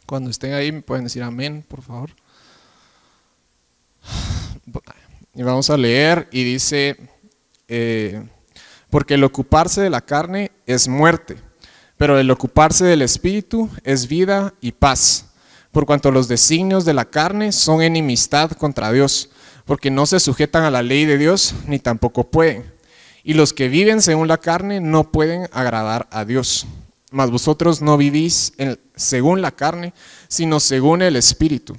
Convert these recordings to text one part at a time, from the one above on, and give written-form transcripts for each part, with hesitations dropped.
Cuando estén ahí me pueden decir amén, por favor. Y vamos a leer y dice, porque el ocuparse de la carne es muerte, pero el ocuparse del espíritu es vida y paz. Por cuanto los designios de la carne son enemistad contra Dios, porque no se sujetan a la ley de Dios, ni tampoco pueden. Y los que viven según la carne no pueden agradar a Dios. Mas vosotros no vivís según la carne, sino según el espíritu.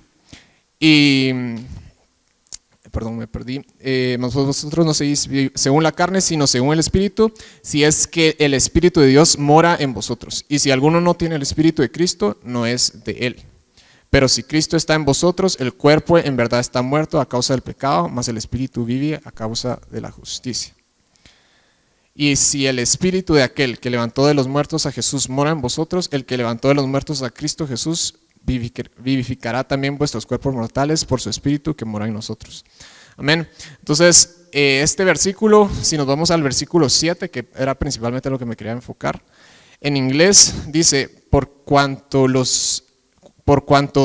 Perdón, me perdí. Vosotros no seguís según la carne, sino según el espíritu, si es que el espíritu de Dios mora en vosotros. Y si alguno no tiene el espíritu de Cristo, no es de él. Pero si Cristo está en vosotros, el cuerpo en verdad está muerto a causa del pecado, mas el espíritu vive a causa de la justicia. Y si el espíritu de aquel que levantó de los muertos a Jesús mora en vosotros, el que levantó de los muertos a Cristo Jesús vivificará también vuestros cuerpos mortales por su espíritu que mora en nosotros. Amén. Entonces, este versículo, si nos vamos al versículo 7, que era principalmente lo que me quería enfocar, en inglés dice, por cuanto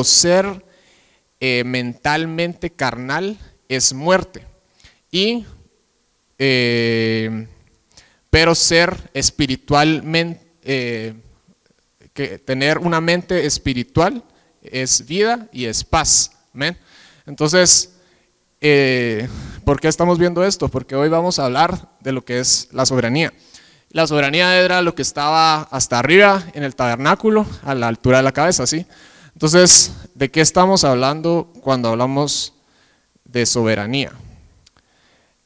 ser mentalmente carnal es muerte, y pero ser espiritualmente, que tener una mente espiritual es vida y es paz. Amén. Entonces, ¿por qué estamos viendo esto? Porque hoy vamos a hablar de lo que es la soberanía. La soberanía era lo que estaba hasta arriba en el tabernáculo, a la altura de la cabeza, ¿sí? Entonces, ¿de qué estamos hablando cuando hablamos de soberanía?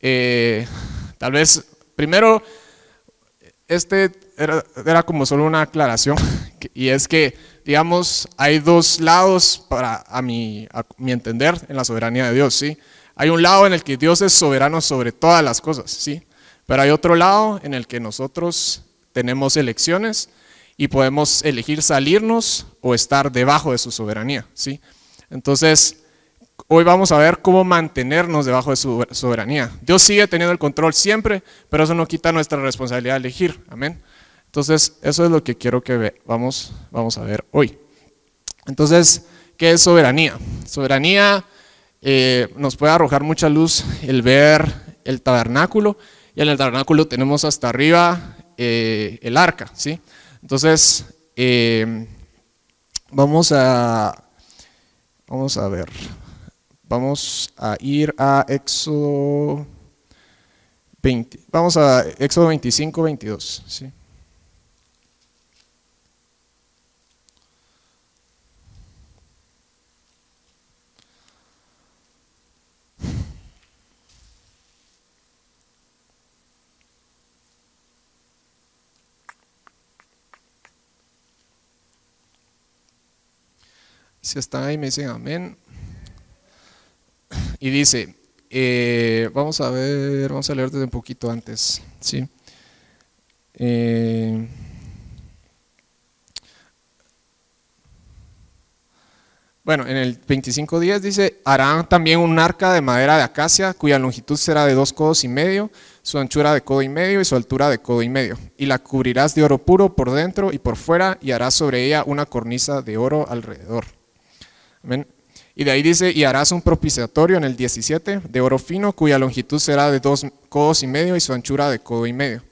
Tal vez, primero, era como solo una aclaración, y es que, digamos, hay dos lados a mi entender en la soberanía de Dios, ¿sí? Hay un lado en el que Dios es soberano sobre todas las cosas, ¿sí? Pero hay otro lado en el que nosotros tenemos elecciones y podemos elegir salirnos o estar debajo de su soberanía, ¿sí? Entonces, hoy vamos a ver cómo mantenernos debajo de su soberanía. Dios sigue teniendo el control siempre, pero eso no quita nuestra responsabilidad de elegir. Amén. Entonces, eso es lo que quiero que vamos a ver hoy. Entonces, ¿qué es soberanía? Soberanía nos puede arrojar mucha luz el ver el tabernáculo, y en el tabernáculo tenemos hasta arriba el arca, ¿sí? Entonces, vamos a ver. Vamos a ir a Éxodo 20. Vamos a Éxodo 25, 22. ¿Sí? Si están ahí me dicen amén. Y dice, vamos a leer desde un poquito antes, ¿sí? Bueno, en el 25:10 dice, harán también un arca de madera de acacia, cuya longitud será de 2 codos y medio, su anchura de codo y medio y su altura de codo y medio. Y la cubrirás de oro puro por dentro y por fuera, y harás sobre ella una cornisa de oro alrededor. Amén. Y de ahí dice, y harás un propiciatorio en el 17 de oro fino, cuya longitud será de 2 codos y medio y su anchura de codo y medio.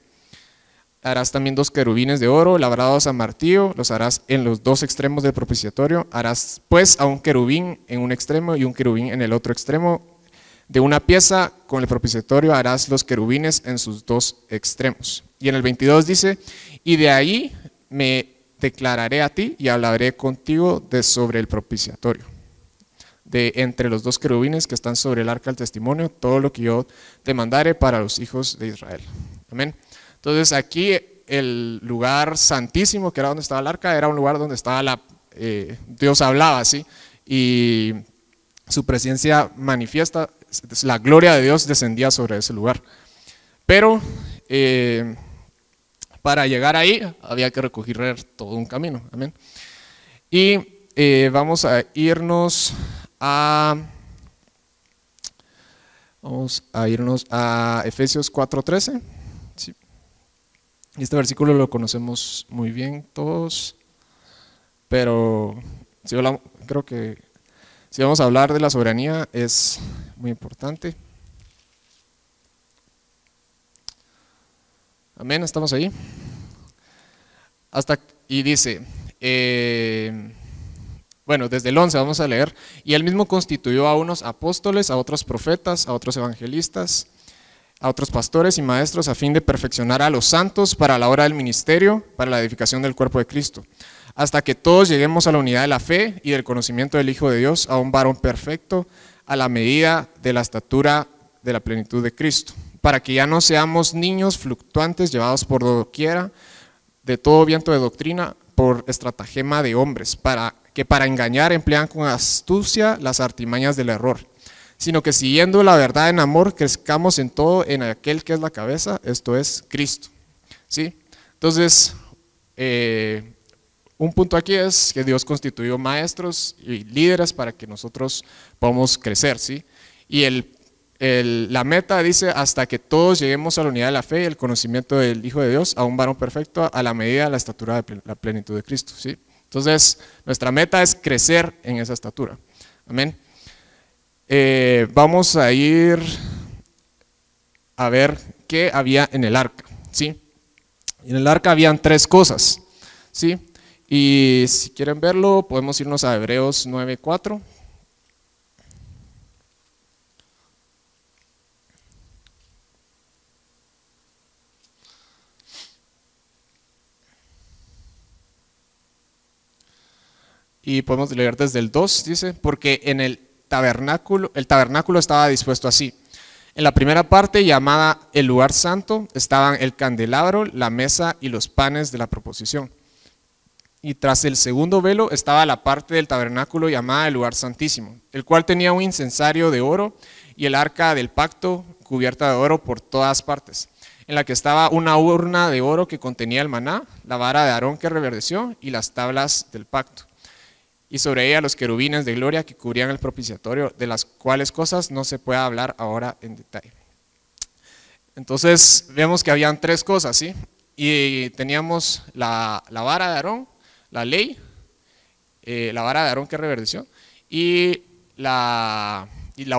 Harás también 2 querubines de oro labrados a martillo, los harás en los 2 extremos del propiciatorio. Harás pues a un querubín en un extremo y un querubín en el otro extremo. De una pieza con el propiciatorio harás los querubines en sus 2 extremos. Y en el 22 dice, y de ahí me declararé a ti y hablaré contigo sobre el propiciatorio. De entre los 2 querubines que están sobre el arca del testimonio, todo lo que yo te mandare para los hijos de Israel. Amén. Entonces aquí el lugar santísimo, que era donde estaba el arca, era un lugar donde estaba Dios hablaba, ¿sí? Y su presencia manifiesta, la gloria de Dios descendía sobre ese lugar. Pero para llegar ahí había que recorrer todo un camino. Amén. Y vamos a irnos a Efesios 4:13. ¿Sí? Este versículo lo conocemos muy bien todos, pero creo que si vamos a hablar de la soberanía es muy importante. Amén, estamos ahí. Y dice, bueno, desde el 11 vamos a leer, y él mismo constituyó a unos apóstoles, a otros profetas, a otros evangelistas, a otros pastores y maestros, a fin de perfeccionar a los santos para la obra del ministerio, para la edificación del cuerpo de Cristo, hasta que todos lleguemos a la unidad de la fe y del conocimiento del Hijo de Dios, a un varón perfecto, a la medida de la estatura de la plenitud de Cristo, para que ya no seamos niños fluctuantes llevados por doquiera de todo viento de doctrina, por estratagema de hombres, para engañar emplean con astucia las artimañas del error, sino que siguiendo la verdad en amor, crezcamos en todo en aquel que es la cabeza, esto es Cristo. ¿Sí? Entonces, un punto aquí es que Dios constituyó maestros y líderes para que nosotros podamos crecer, ¿sí? Y la meta dice hasta que todos lleguemos a la unidad de la fe y el conocimiento del Hijo de Dios, a un varón perfecto, a la medida de la estatura de la plenitud de Cristo, ¿sí? Entonces, nuestra meta es crecer en esa estatura. Amén. Vamos a ir a ver qué había en el arca, ¿sí? En el arca habían 3 cosas, ¿sí? Y si quieren verlo, podemos irnos a Hebreos 9:4. Y podemos leer desde el 2, dice, porque en el tabernáculo estaba dispuesto así. En la primera parte, llamada el lugar santo, estaban el candelabro, la mesa y los panes de la proposición. Y tras el segundo velo estaba la parte del tabernáculo llamada el lugar santísimo, el cual tenía un incensario de oro y el arca del pacto cubierta de oro por todas partes, en la que estaba una urna de oro que contenía el maná, la vara de Aarón que reverdeció y las tablas del pacto. Y sobre ella los querubines de gloria que cubrían el propiciatorio, de las cuales cosas no se puede hablar ahora en detalle. Entonces vemos que habían 3 cosas, ¿sí? Y teníamos la vara de Aarón, la ley, la vara de Aarón que reverdeció, y la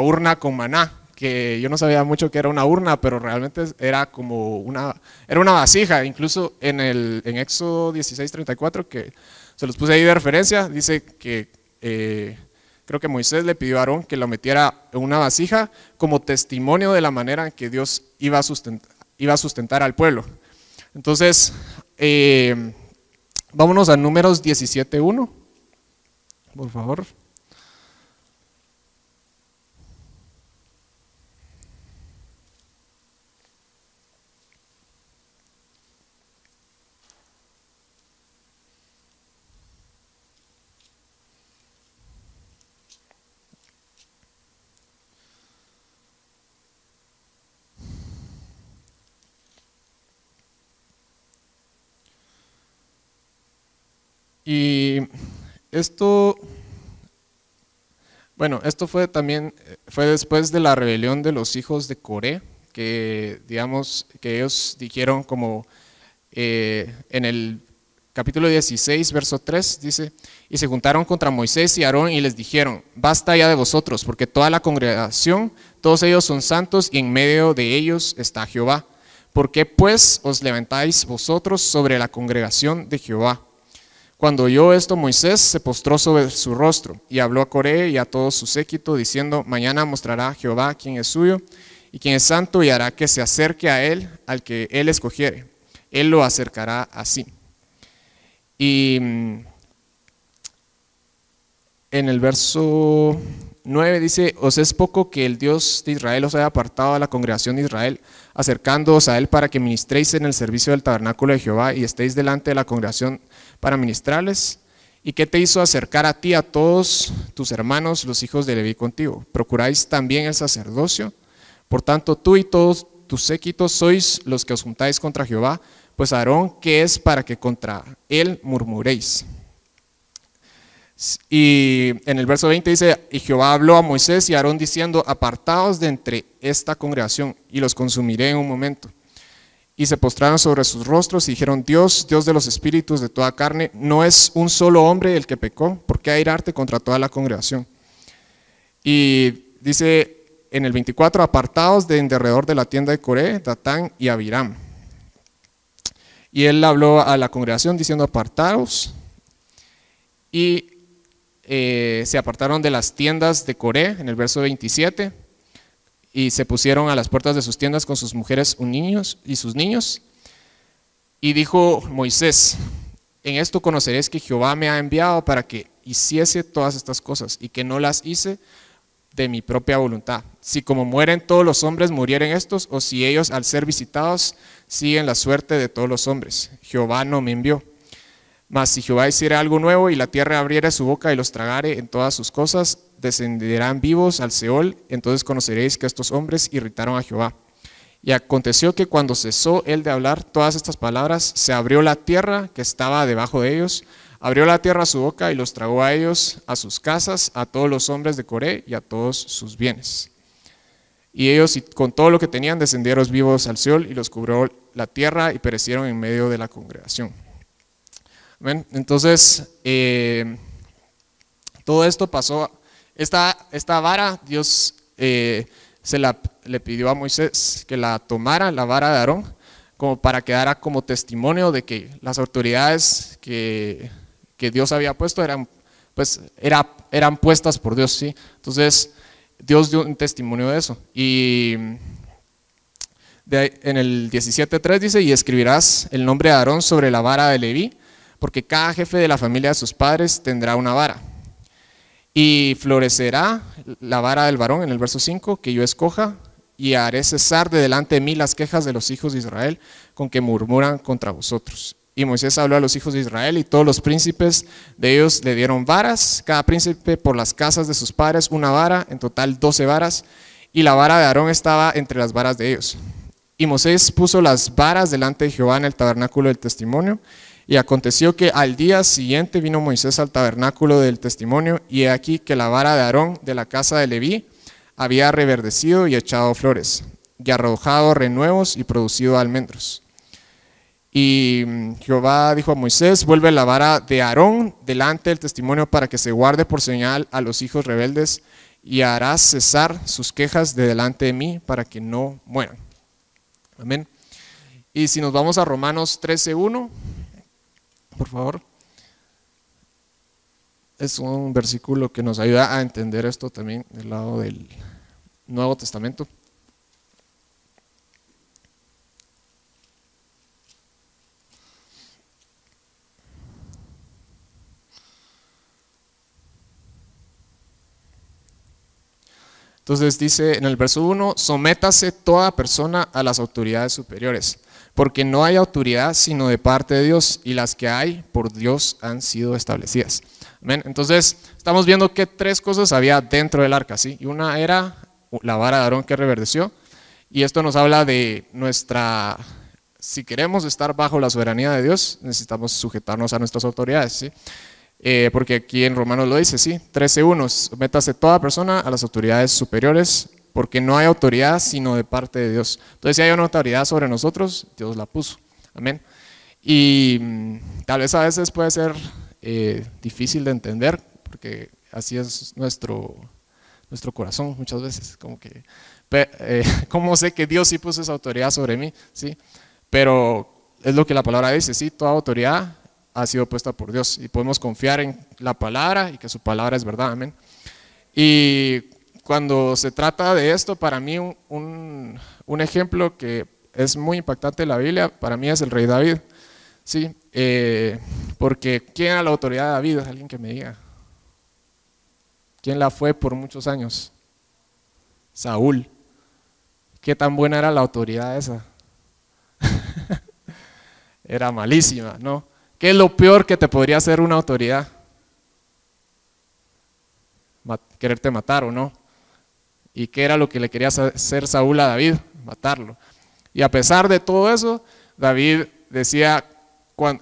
urna con maná, que yo no sabía mucho que era una urna, pero realmente era como una vasija. Incluso en Éxodo 16:34, que se los puse ahí de referencia, dice que creo que Moisés le pidió a Aarón que lo metiera en una vasija como testimonio de la manera en que Dios iba a sustentar al pueblo. Entonces, vámonos a Números 17:1, por favor. Y esto fue después de la rebelión de los hijos de Coré, que digamos que ellos dijeron como en el capítulo 16, verso 3, dice, y se juntaron contra Moisés y Aarón y les dijeron, basta ya de vosotros, porque toda la congregación, todos ellos son santos y en medio de ellos está Jehová. ¿Por qué pues os levantáis vosotros sobre la congregación de Jehová? Cuando oyó esto, Moisés se postró sobre su rostro y habló a Coré y a todo su séquito, diciendo, mañana mostrará Jehová quién es suyo y quién es santo, y hará que se acerque a él al que él escogiere. Él lo acercará así. Y en el verso 9 dice, os es poco que el Dios de Israel os haya apartado a la congregación de Israel, acercándoos a él para que ministréis en el servicio del tabernáculo de Jehová y estéis delante de la congregación para ministrarles. ¿Y qué te hizo acercar a ti a todos tus hermanos, los hijos de Leví contigo? ¿Procuráis también el sacerdocio? Por tanto, tú y todos tus séquitos sois los que os juntáis contra Jehová, pues Aarón, ¿qué es para que contra él murmuréis? Y en el verso 20 dice, y Jehová habló a Moisés y a Aarón diciendo, apartaos de entre esta congregación y los consumiré en un momento. y se postraron sobre sus rostros y dijeron: Dios, Dios de los espíritus de toda carne, ¿no es un solo hombre el que pecó? ¿Por qué airarte contra toda la congregación? Y dice en el 24: apartados de en derredor de la tienda de Coré, Datán y Abiram. Y él habló a la congregación diciendo: apartaos. Y se apartaron de las tiendas de Coré, en el verso 27, y se pusieron a las puertas de sus tiendas con sus mujeres y sus niños. Y dijo Moisés: en esto conoceréis que Jehová me ha enviado para que hiciese todas estas cosas, y que no las hice de mi propia voluntad. Si como mueren todos los hombres murieren estos, o si ellos al ser visitados siguen la suerte de todos los hombres. Jehová no me envió. Mas si Jehová hiciera algo nuevo y la tierra abriera su boca y los tragare en todas sus cosas, descenderán vivos al Seol, entonces conoceréis que estos hombres irritaron a Jehová. Y aconteció que cuando cesó él de hablar todas estas palabras, se abrió la tierra que estaba debajo de ellos, abrió la tierra su boca y los tragó a ellos, a sus casas, a todos los hombres de Coré y a todos sus bienes. Y ellos con todo lo que tenían descendieron vivos al Seol y los cubrió la tierra y perecieron en medio de la congregación. Amén. Entonces, todo esto pasó. Esta vara, Dios le pidió a Moisés que la tomara, la vara de Aarón, como para que dara como testimonio de que las autoridades que Dios había puesto eran puestas por Dios, ¿sí? Entonces, Dios dio un testimonio de eso. Y en el 17:3 dice: y escribirás el nombre de Aarón sobre la vara de Leví, porque cada jefe de la familia de sus padres tendrá una vara. Y florecerá la vara del varón, en el verso 5, que yo escoja, y haré cesar de delante de mí las quejas de los hijos de Israel con que murmuran contra vosotros. Y Moisés habló a los hijos de Israel, y todos los príncipes de ellos le dieron varas, cada príncipe por las casas de sus padres una vara, en total 12 varas, y la vara de Aarón estaba entre las varas de ellos. Y Moisés puso las varas delante de Jehová en el tabernáculo del testimonio. Y aconteció que al día siguiente vino Moisés al tabernáculo del testimonio, y he aquí que la vara de Aarón de la casa de Leví había reverdecido y echado flores, y arrojado renuevos y producido almendros. Y Jehová dijo a Moisés: vuelve la vara de Aarón delante del testimonio para que se guarde por señal a los hijos rebeldes, y harás cesar sus quejas de delante de mí para que no mueran. Amén. Y si nos vamos a Romanos 13:1, por favor. Es un versículo que nos ayuda a entender esto también del lado del Nuevo Testamento. Entonces dice en el verso 1: sométase toda persona a las autoridades superiores, porque no hay autoridad sino de parte de Dios, y las que hay por Dios han sido establecidas. Amén. Entonces estamos viendo que tres cosas había dentro del arca, ¿sí? Y una era la vara de Aarón que reverdeció, y esto nos habla de si queremos estar bajo la soberanía de Dios, necesitamos sujetarnos a nuestras autoridades, ¿sí? Porque aquí en Romanos lo dice, ¿sí? 13:1: sométase toda persona a las autoridades superiores, porque no hay autoridad sino de parte de Dios. Entonces, si hay una autoridad sobre nosotros, Dios la puso. Amén. Y tal vez a veces puede ser difícil de entender, porque así es nuestro corazón muchas veces, como que, ¿cómo sé que Dios sí puso esa autoridad sobre mí? ¿Sí? Pero es lo que la palabra dice, ¿sí? Toda autoridad ha sido puesta por Dios, y podemos confiar en la palabra y que su palabra es verdad. Amén. Y cuando se trata de esto, para mí un ejemplo que es muy impactante en la Biblia, para mí es el rey David, ¿sí? Porque ¿quién era la autoridad de David? Alguien que me diga. ¿Quién la fue por muchos años? Saúl. ¿Qué tan buena era la autoridad esa? Era malísima, ¿no? ¿Qué es lo peor que te podría hacer una autoridad? Quererte matar, ¿o no? ¿Y qué era lo que le quería hacer Saúl a David? Matarlo. Y a pesar de todo eso, David decía,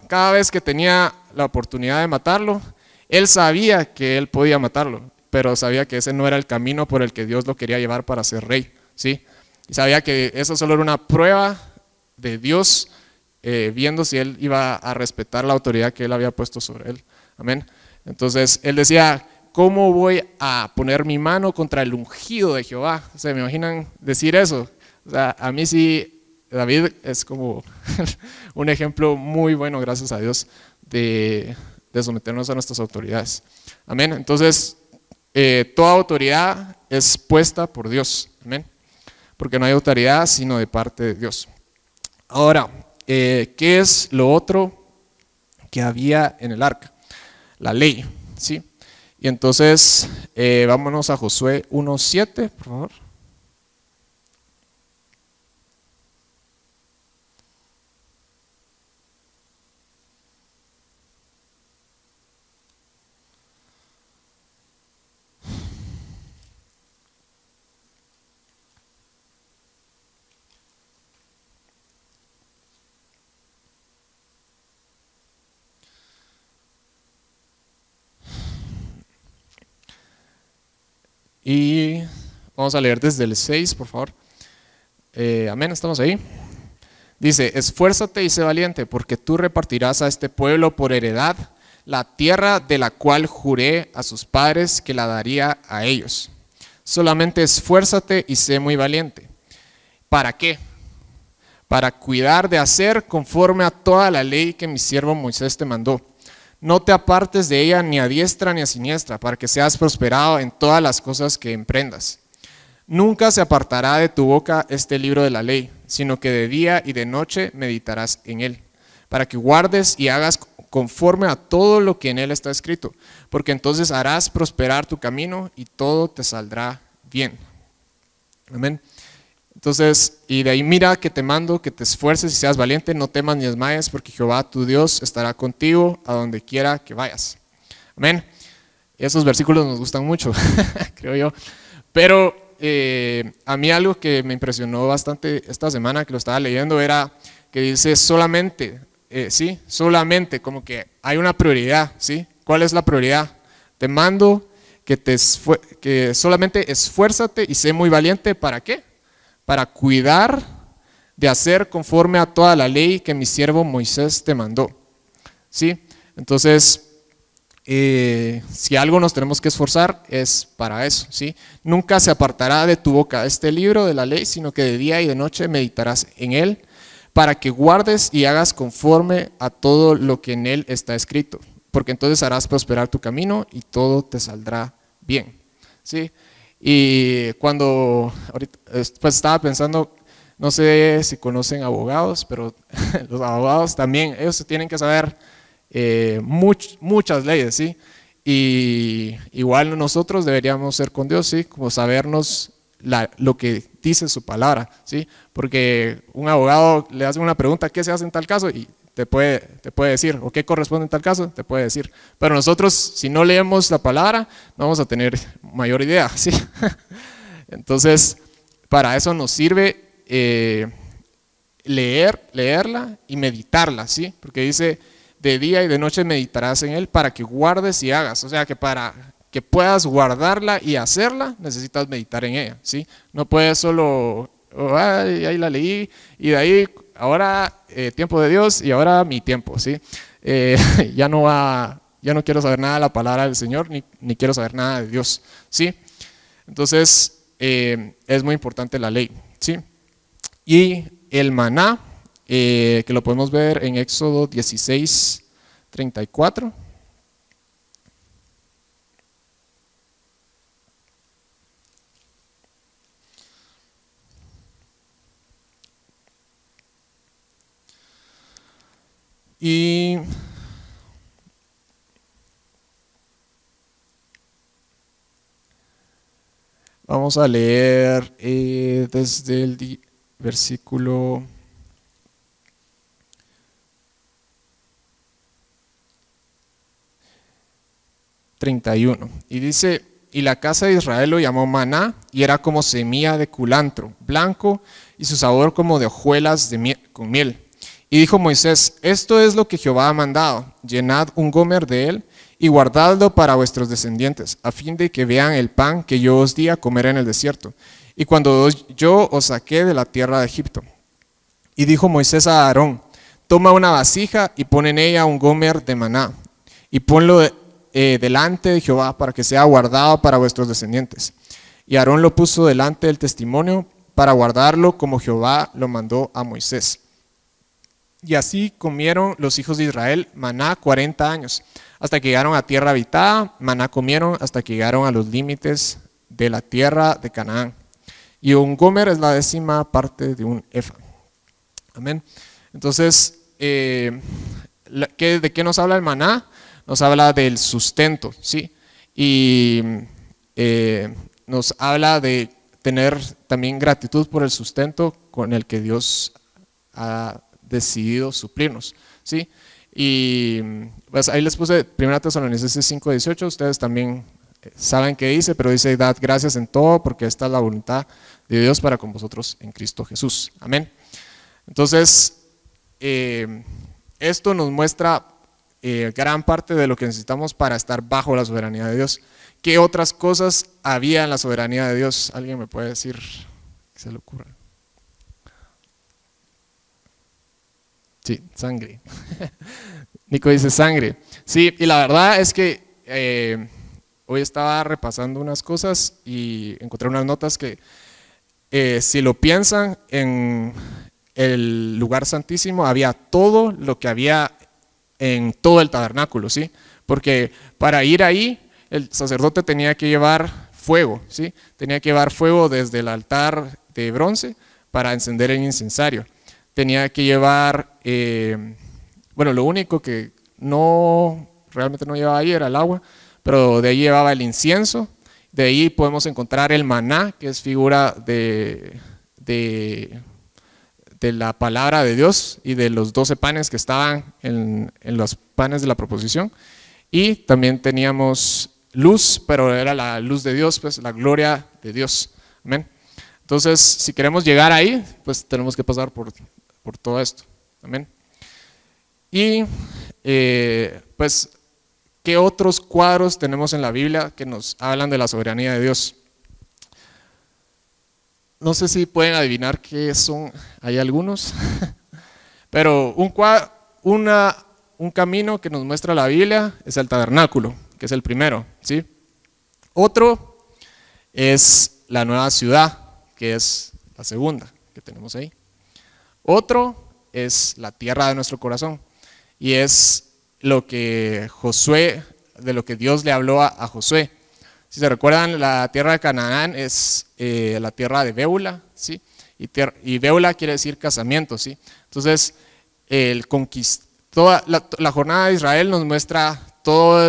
cada vez que tenía la oportunidad de matarlo, él sabía que él podía matarlo, pero sabía que ese no era el camino por el que Dios lo quería llevar para ser rey, ¿sí? Y sabía que eso solo era una prueba de Dios, viendo si él iba a respetar la autoridad que él había puesto sobre él. Amén. Entonces él decía, ¿cómo voy a poner mi mano contra el ungido de Jehová? ¿Se me imaginan decir eso? O sea, a mí sí, David es como un ejemplo muy bueno, gracias a Dios, de someternos a nuestras autoridades. Amén. Entonces, toda autoridad es puesta por Dios. Amén. Porque no hay autoridad sino de parte de Dios. Ahora, ¿qué es lo otro que había en el arca? La ley, ¿sí? Y entonces, vámonos a Josué 1:7, por favor. Y vamos a leer desde el 6, por favor. Amén, estamos ahí. Dice, esfuérzate y sé valiente, porque tú repartirás a este pueblo por heredad la tierra de la cual juré a sus padres que la daría a ellos. Solamente esfuérzate y sé muy valiente. ¿Para qué? Para cuidar de hacer conforme a toda la ley que mi siervo Moisés te mandó. No te apartes de ella ni a diestra ni a siniestra, para que seas prosperado en todas las cosas que emprendas. Nunca se apartará de tu boca este libro de la ley, sino que de día y de noche meditarás en él, para que guardes y hagas conforme a todo lo que en él está escrito, porque entonces harás prosperar tu camino y todo te saldrá bien. Amén. Entonces, y de ahí mira que te mando que te esfuerces y seas valiente, no temas ni desmayes, porque Jehová tu Dios estará contigo a donde quiera que vayas. Amén. Esos versículos nos gustan mucho, creo yo. Pero a mí algo que me impresionó bastante esta semana que lo estaba leyendo era que dice solamente, sí, solamente, como que hay una prioridad, ¿sí? ¿Cuál es la prioridad? Te mando que solamente esfuérzate y sé muy valiente, ¿para qué? Para cuidar de hacer conforme a toda la ley que mi siervo Moisés te mandó. ¿Sí? Entonces, si algo nos tenemos que esforzar es para eso. ¿Sí? Nunca se apartará de tu boca este libro de la ley, sino que de día y de noche meditarás en él, para que guardes y hagas conforme a todo lo que en él está escrito, porque entonces harás prosperar tu camino y todo te saldrá bien. ¿Sí? Y cuando ahorita, pues estaba pensando, no sé si conocen abogados, pero los abogados también, ellos tienen que saber muchas leyes, ¿sí? Y igual nosotros deberíamos ser con Dios, ¿sí? Como sabernos lo que dice su palabra, ¿sí? Porque un abogado le hace una pregunta, ¿qué se hace en tal caso? Y te puede decir, o qué corresponde en tal caso, te puede decir. Pero nosotros, si no leemos la palabra, no vamos a tener mayor idea, ¿sí? Entonces, para eso nos sirve leerla y meditarla, ¿sí? Porque dice, de día y de noche meditarás en él para que guardes y hagas. O sea, que para que puedas guardarla y hacerla, necesitas meditar en ella, ¿sí? No puedes solo, ahí la leí y de ahí, ahora tiempo de Dios y ahora mi tiempo, ¿sí? Ya no quiero saber nada de la palabra del Señor, ni quiero saber nada de Dios, ¿sí? Entonces, es muy importante la ley, ¿sí? Y el maná, que lo podemos ver en Éxodo 16:34. Y vamos a leer desde el versículo 31. Y dice, y la casa de Israel lo llamó maná, y era como semilla de culantro, blanco, y su sabor como de hojuelas con miel. Y dijo Moisés, esto es lo que Jehová ha mandado, llenad un gomer de él, y guardadlo para vuestros descendientes, a fin de que vean el pan que yo os di a comer en el desierto, y cuando yo os saqué de la tierra de Egipto. Y dijo Moisés a Aarón: toma una vasija y pon en ella un gomer de maná, y ponlo delante de Jehová para que sea guardado para vuestros descendientes. Y Aarón lo puso delante del testimonio para guardarlo como Jehová lo mandó a Moisés. Y así comieron los hijos de Israel maná 40 años, hasta que llegaron a tierra habitada. Maná comieron hasta que llegaron a los límites de la tierra de Canaán. Y un gomer es la 10ª parte de un efa. Amén. Entonces, ¿de qué nos habla el maná? Nos habla del sustento, ¿sí? Y nos habla de tener también gratitud por el sustento con el que Dios ha decidido suplirnos, ¿sí? Y pues ahí les puse 1 Tesalonicenses 5:18, ustedes también saben qué dice, pero dice: dad gracias en todo, porque esta es la voluntad de Dios para con vosotros en Cristo Jesús. Amén. Entonces, esto nos muestra gran parte de lo que necesitamos para estar bajo la soberanía de Dios. ¿Qué otras cosas había en la soberanía de Dios? ¿Alguien me puede decir qué se le ocurra? Sí, sangre. Nico dice sangre. Sí, y la verdad es que hoy estaba repasando unas cosas y encontré unas notas que si lo piensan, en el lugar santísimo había todo lo que había en todo el tabernáculo, ¿sí? Porque para ir ahí el sacerdote tenía que llevar fuego, ¿sí? Tenía que llevar fuego desde el altar de bronce para encender el incensario. Tenía que llevar, bueno, lo único que realmente no llevaba ahí era el agua, pero de ahí llevaba el incienso. De ahí podemos encontrar el maná, que es figura de la palabra de Dios y de los 12 panes que estaban en los panes de la proposición. Y también teníamos luz, pero era la luz de Dios, pues la gloria de Dios. Amén. Entonces, si queremos llegar ahí, pues tenemos que pasar por todo esto. Amén. Y pues, ¿qué otros cuadros tenemos en la Biblia que nos hablan de la soberanía de Dios? No sé si pueden adivinar qué son, hay algunos, pero un camino que nos muestra la Biblia es el tabernáculo, que es el primero, ¿sí? Otro es la nueva ciudad, que es la segunda que tenemos ahí. Otro es la tierra de nuestro corazón, y es lo que de lo que Dios le habló a Josué. Si se recuerdan, la tierra de Canaán es la tierra de Bébula, ¿sí? Y Bébula quiere decir casamiento, ¿sí? Entonces, toda la jornada de Israel nos muestra todo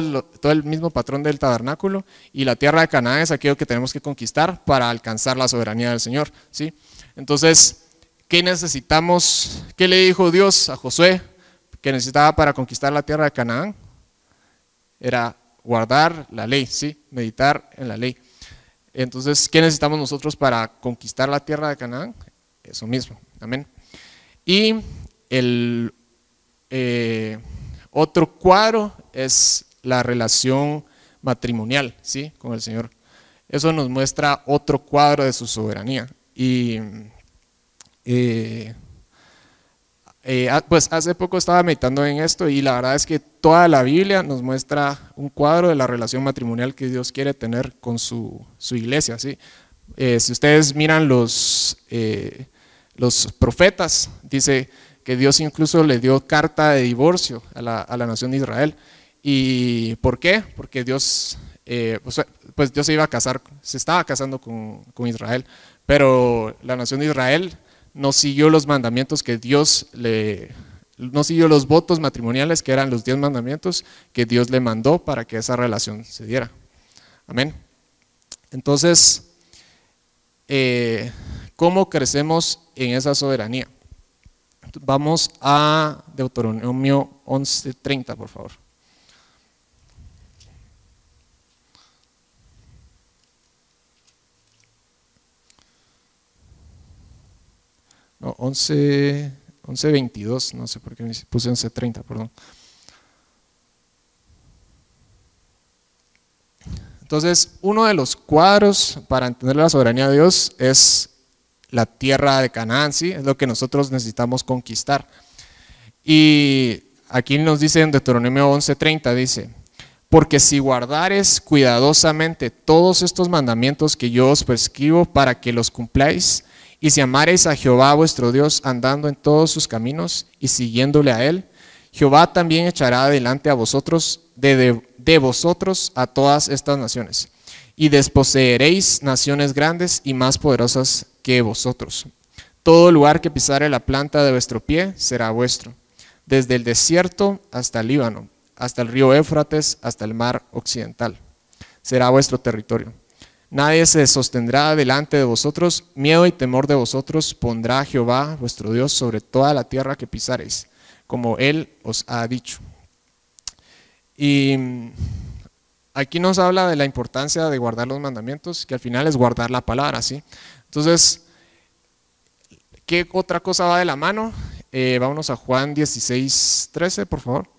el mismo patrón del tabernáculo, y la tierra de Canaán es aquello que tenemos que conquistar para alcanzar la soberanía del Señor, ¿sí? Entonces, ¿qué necesitamos? ¿Qué le dijo Dios a Josué que necesitaba para conquistar la tierra de Canaán? Era guardar la ley, ¿sí? Meditar en la ley. Entonces, ¿qué necesitamos nosotros para conquistar la tierra de Canaán? Eso mismo, amén. Y el otro cuadro es la relación matrimonial, ¿sí? Con el Señor. Eso nos muestra otro cuadro de su soberanía. Y pues hace poco estaba meditando en esto, y la verdad es que toda la Biblia nos muestra un cuadro de la relación matrimonial que Dios quiere tener con su iglesia, ¿sí? Si ustedes miran los profetas, dice que Dios incluso le dio carta de divorcio a la nación de Israel. ¿Y por qué? Porque Dios, pues Dios se estaba casando con Israel, pero la nación de Israel no siguió los mandamientos no siguió los votos matrimoniales, que eran los 10 mandamientos que Dios le mandó para que esa relación se diera. Amén. Entonces, ¿cómo crecemos en esa soberanía? Vamos a Deuteronomio 11:30, por favor. No, 11:22, no sé por qué puse 11:30, perdón. Entonces, uno de los cuadros para entender la soberanía de Dios es la tierra de Canaán, ¿sí? Es lo que nosotros necesitamos conquistar. Y aquí nos dice en Deuteronomio 11:30, dice: porque si guardares cuidadosamente todos estos mandamientos que yo os prescribo para que los cumpláis, y si amareis a Jehová vuestro Dios andando en todos sus caminos y siguiéndole a él, Jehová también echará delante a vosotros de vosotros a todas estas naciones, y desposeeréis naciones grandes y más poderosas que vosotros. Todo lugar que pisare la planta de vuestro pie será vuestro, desde el desierto hasta el Líbano, hasta el río Éufrates, hasta el mar occidental. Será vuestro territorio. Nadie se sostendrá delante de vosotros, miedo y temor de vosotros pondrá Jehová vuestro Dios sobre toda la tierra que pisareis, como él os ha dicho. Y aquí nos habla de la importancia de guardar los mandamientos, que al final es guardar la palabra, ¿sí? Entonces, ¿qué otra cosa va de la mano? Vámonos a Juan 16:13, por favor.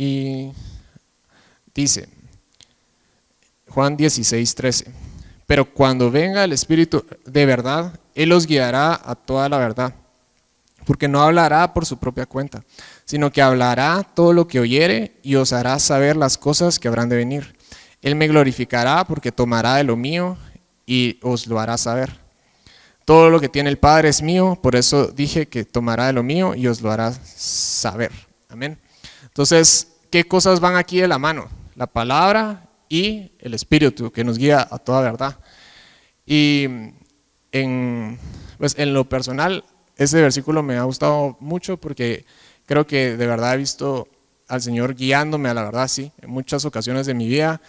Y dice, Juan 16:13, pero cuando venga el Espíritu de verdad, Él os guiará a toda la verdad, porque no hablará por su propia cuenta, sino que hablará todo lo que oyere y os hará saber las cosas que habrán de venir. Él me glorificará porque tomará de lo mío y os lo hará saber. Todo lo que tiene el Padre es mío, por eso dije que tomará de lo mío y os lo hará saber. Amén. Entonces, ¿qué cosas van aquí de la mano? La palabra y el Espíritu que nos guía a toda verdad. Y pues en lo personal, ese versículo me ha gustado mucho porque creo que de verdad he visto al Señor guiándome a la verdad, sí, en muchas ocasiones de mi vida,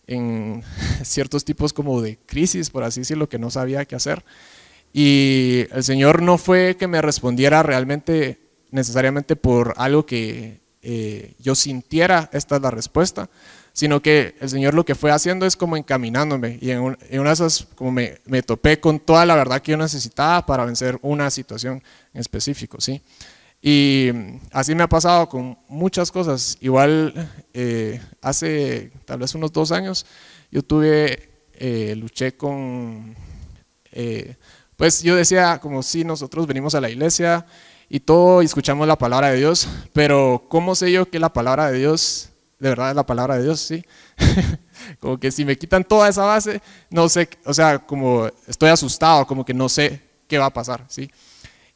en ciertos tipos como de crisis, por así decirlo, que no sabía qué hacer. Y el Señor no fue que me respondiera realmente, necesariamente por algo que yo sintiera, esta es la respuesta, sino que el Señor lo que fue haciendo es como encaminándome, y en una de esas como me topé con toda la verdad que yo necesitaba para vencer una situación en específico, ¿sí? Y así me ha pasado con muchas cosas. Igual hace tal vez unos 2 años yo luché con, pues yo decía como si nosotros venimos a la iglesia y todo y escuchamos la palabra de Dios, pero ¿cómo sé yo que la palabra de Dios de verdad es la palabra de Dios? Sí. Como que si me quitan toda esa base, no sé, o sea, como estoy asustado, como que no sé qué va a pasar, ¿sí?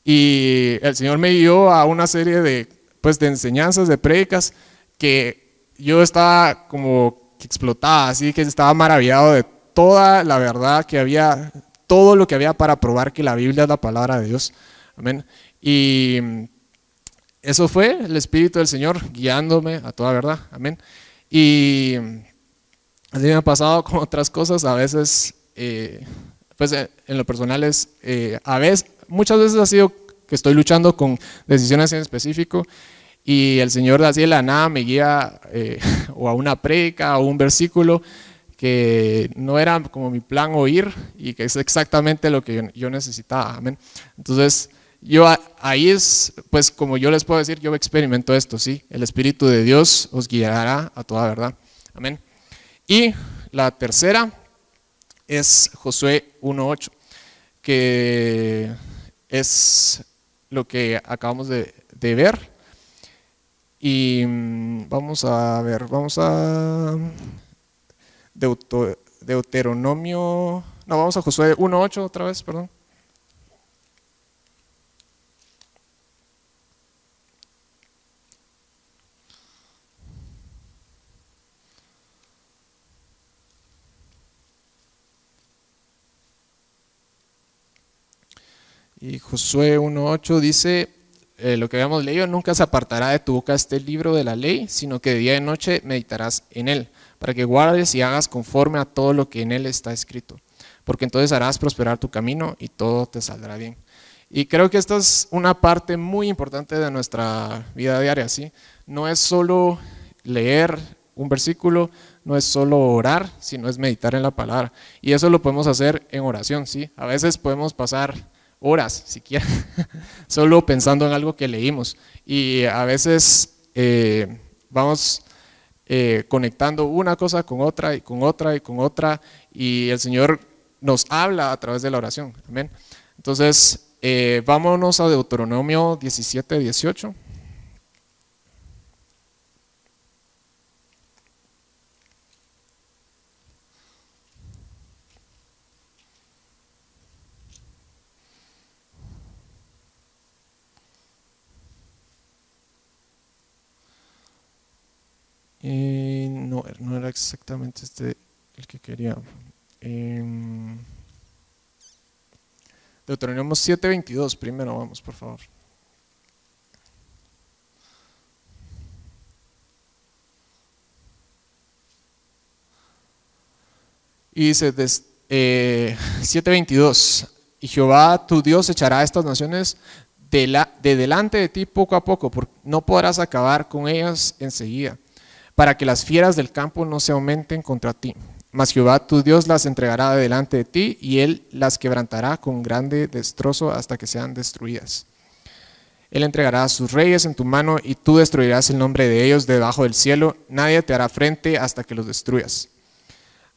Y el Señor me guió a una serie de enseñanzas, de prédicas, que yo estaba como que explotada, así que estaba maravillado de toda la verdad que había, todo lo que había para probar que la Biblia es la palabra de Dios. Amén. Y eso fue el Espíritu del Señor guiándome a toda verdad. Amén. Y así me ha pasado con otras cosas. A veces, pues en lo personal muchas veces ha sido que estoy luchando con decisiones en específico y el Señor así de la nada me guía o a una prédica o un versículo que no era como mi plan oír y que es exactamente lo que yo necesitaba. Amén. Entonces, ahí es, pues como yo les puedo decir, yo experimento esto, ¿sí? El Espíritu de Dios os guiará a toda verdad. Amén. Y la tercera es Josué 1:8, que es lo que acabamos de ver. Y vamos a ver, Deuteronomio, no, vamos a Josué 1:8 otra vez, perdón. Y Josué 1:8 dice, lo que habíamos leído: nunca se apartará de tu boca este libro de la ley, sino que de día y de noche meditarás en él, para que guardes y hagas conforme a todo lo que en él está escrito, porque entonces harás prosperar tu camino y todo te saldrá bien. Y creo que esta es una parte muy importante de nuestra vida diaria, ¿sí? No es solo leer un versículo, no es solo orar, sino es meditar en la palabra. Y eso lo podemos hacer en oración, ¿sí? A veces podemos pasar horas, siquiera, solo pensando en algo que leímos. Y a veces vamos conectando una cosa con otra y con otra y con otra, y el Señor nos habla a través de la oración. Amén. Entonces, vámonos a Deuteronomio 17, 18. No era exactamente este el que quería. Deuteronomio 7:22, primero vamos, por favor. Y dice 7:22, y Jehová tu Dios echará a estas naciones de delante de ti poco a poco, porque no podrás acabar con ellas enseguida, para que las fieras del campo no se aumenten contra ti. Mas Jehová tu Dios las entregará de delante de ti, y él las quebrantará con grande destrozo hasta que sean destruidas. Él entregará a sus reyes en tu mano, y tú destruirás el nombre de ellos debajo del cielo. Nadie te hará frente hasta que los destruyas.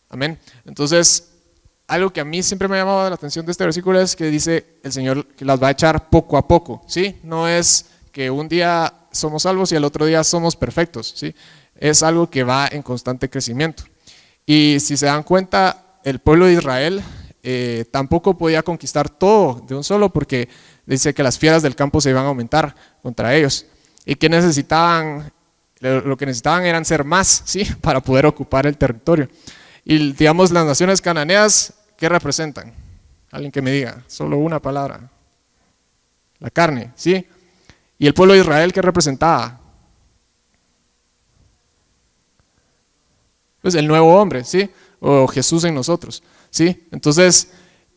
Amén. Entonces, algo que a mí siempre me ha llamado la atención de este versículo es que dice el Señor que las va a echar poco a poco, ¿sí? No es que un día somos salvos y al otro día somos perfectos, ¿sí? Es algo que va en constante crecimiento. Y si se dan cuenta, el pueblo de Israel tampoco podía conquistar todo de un solo, porque dice que las fieras del campo se iban a aumentar contra ellos. Y que necesitaban, lo que necesitaban eran ser más, ¿sí? Para poder ocupar el territorio. Y digamos, las naciones cananeas, ¿qué representan? Alguien que me diga, solo una palabra. La carne, ¿sí? ¿Y el pueblo de Israel qué representaba? Pues el nuevo hombre, ¿sí? O Jesús en nosotros, ¿sí? Entonces,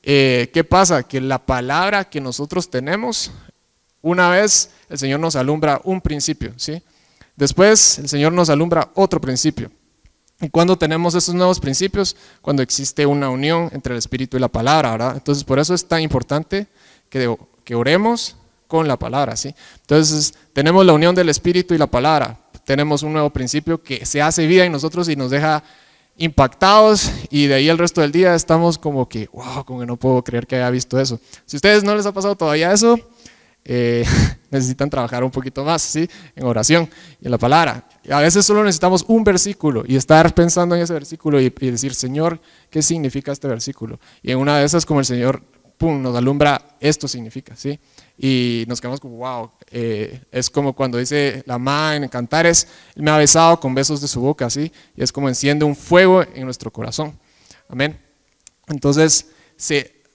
¿qué pasa? Que la palabra que nosotros tenemos, una vez el Señor nos alumbra un principio, ¿sí? Después el Señor nos alumbra otro principio. ¿Y cuando tenemos esos nuevos principios? Cuando existe una unión entre el Espíritu y la palabra, ¿verdad? Entonces, por eso es tan importante que oremos con la palabra, ¿sí? Entonces, tenemos la unión del Espíritu y la palabra. Tenemos un nuevo principio que se hace vida en nosotros y nos deja impactados, y de ahí el resto del día estamos como que, wow, como que no puedo creer que haya visto eso. Si a ustedes no les ha pasado todavía eso, necesitan trabajar un poquito más, ¿sí? En oración y en la palabra. A veces solo necesitamos un versículo y estar pensando en ese versículo y decir, Señor, ¿qué significa este versículo? Y en una de esas, como el Señor, pum, nos alumbra, esto significa, ¿sí? Y nos quedamos como, wow, es como cuando dice la Ma en Cantares, Él me ha besado con besos de su boca, ¿sí? Y es como enciende un fuego en nuestro corazón. Amén. Entonces,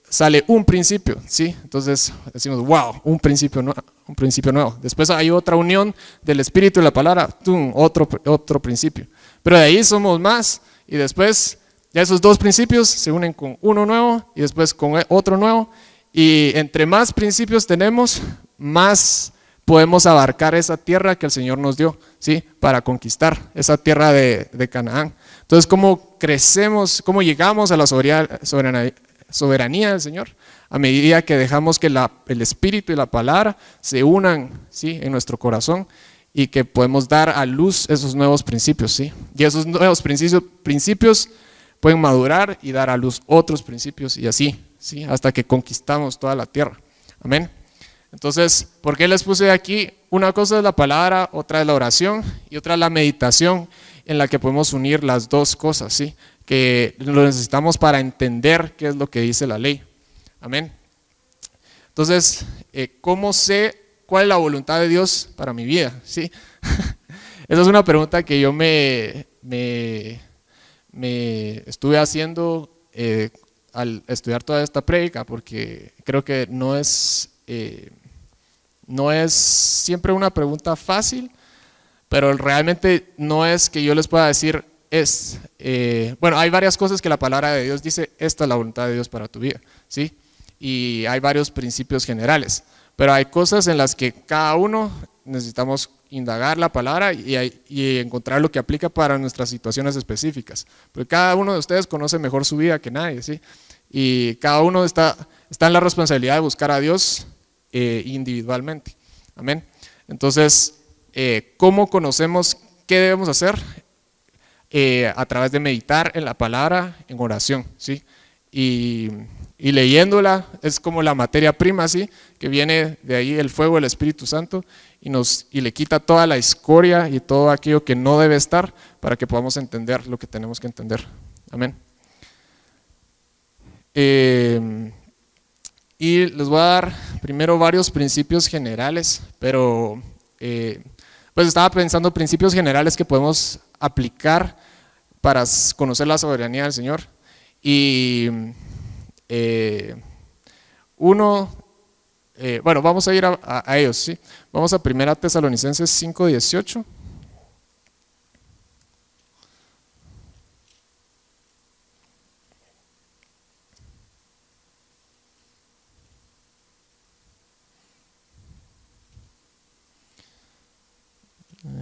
sale un principio, ¿sí? Entonces decimos, wow, un principio nuevo. Después hay otra unión del Espíritu y la palabra, ¡tum!, otro principio. Pero de ahí somos más, y después ya esos dos principios se unen con uno nuevo y después con otro nuevo, y entre más principios tenemos, más podemos abarcar esa tierra que el Señor nos dio, ¿sí? Para conquistar esa tierra de Canaán. Entonces, ¿cómo crecemos, cómo llegamos a la soberanía del Señor? A medida que dejamos que el Espíritu y la palabra se unan, ¿sí? En nuestro corazón, y que podemos dar a luz esos nuevos principios, ¿sí? Y esos nuevos principios pueden madurar y dar a luz otros principios, y así, ¿sí? Hasta que conquistamos toda la tierra. Amén. Entonces, ¿por qué les puse aquí? Una cosa es la palabra, otra es la oración y otra es la meditación, en la que podemos unir las dos cosas, ¿sí? Que lo necesitamos para entender qué es lo que dice la ley. Amén. Entonces, ¿cómo sé cuál es la voluntad de Dios para mi vida? ¿Sí? Esa es una pregunta que yo me estuve haciendo al estudiar toda esta prédica, porque creo que no es siempre una pregunta fácil, pero realmente no es que yo les pueda decir, bueno, hay varias cosas que la palabra de Dios dice, esta es la voluntad de Dios para tu vida, ¿sí? Y hay varios principios generales, pero hay cosas en las que cada uno necesitamos indagar la palabra y encontrar lo que aplica para nuestras situaciones específicas. Porque cada uno de ustedes conoce mejor su vida que nadie, ¿sí? Y cada uno está en la responsabilidad de buscar a Dios individualmente. Amén. Entonces, ¿cómo conocemos qué debemos hacer? A través de meditar en la palabra en oración, ¿sí? Y leyéndola es como la materia prima, ¿sí? Que viene de ahí el fuego del Espíritu Santo y le quita toda la escoria y todo aquello que no debe estar para que podamos entender lo que tenemos que entender. Amén. Y les voy a dar primero varios principios generales, pero pues estaba pensando principios generales que podemos aplicar para conocer la soberanía del Señor. Y bueno, vamos a ir a ellos, ¿sí? Vamos a 1 Tesalonicenses 5:18.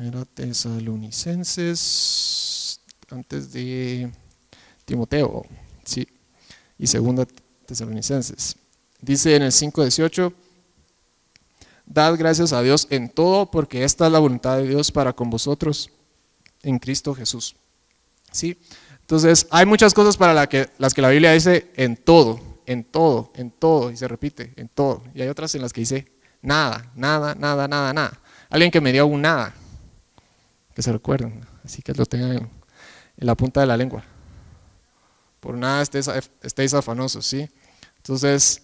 Era Tesalonicenses antes de Timoteo, sí, y 2 Tesalonicenses. Dice en el 5:18: dad gracias a Dios en todo, porque esta es la voluntad de Dios para con vosotros en Cristo Jesús. ¿Sí? Entonces, hay muchas cosas para las que la Biblia dice en todo, en todo, en todo, y se repite, en todo. Y hay otras en las que dice nada, nada, nada, nada, nada. Alguien que me dio un nada, que se recuerden, así que lo tengan en la punta de la lengua. Por nada estéis afanosos, ¿sí? Entonces,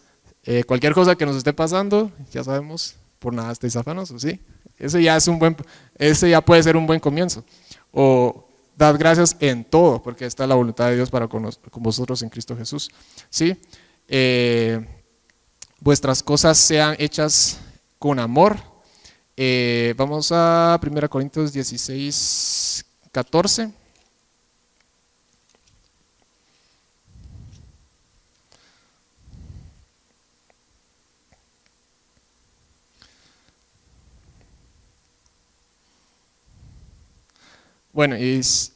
cualquier cosa que nos esté pasando, ya sabemos, por nada estéis afanosos, ¿sí? Ese ya puede ser un buen comienzo. O dad gracias en todo, porque esta es la voluntad de Dios para con vosotros en Cristo Jesús, ¿sí? Vuestras cosas sean hechas con amor. Vamos a 1 Corintios 16:14. Bueno, dice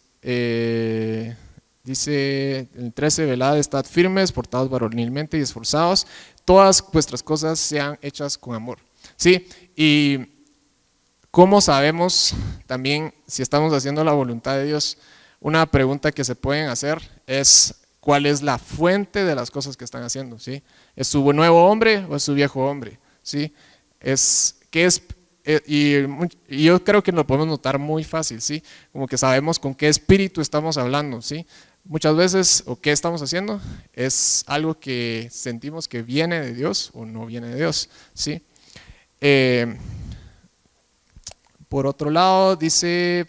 el 13: velad, estad firmes, portados varonilmente y esforzados, todas vuestras cosas sean hechas con amor. ¿Sí? Y ¿cómo sabemos también si estamos haciendo la voluntad de Dios? Una pregunta que se pueden hacer es: ¿cuál es la fuente de las cosas que están haciendo? ¿Sí? ¿Es su nuevo hombre o es su viejo hombre? ¿Sí? ¿Qué es? Y yo creo que lo podemos notar muy fácil, ¿sí? Como que sabemos con qué espíritu estamos hablando, ¿sí? Muchas veces, o qué estamos haciendo, es algo que sentimos que viene de Dios o no viene de Dios, ¿sí? Por otro lado, dice,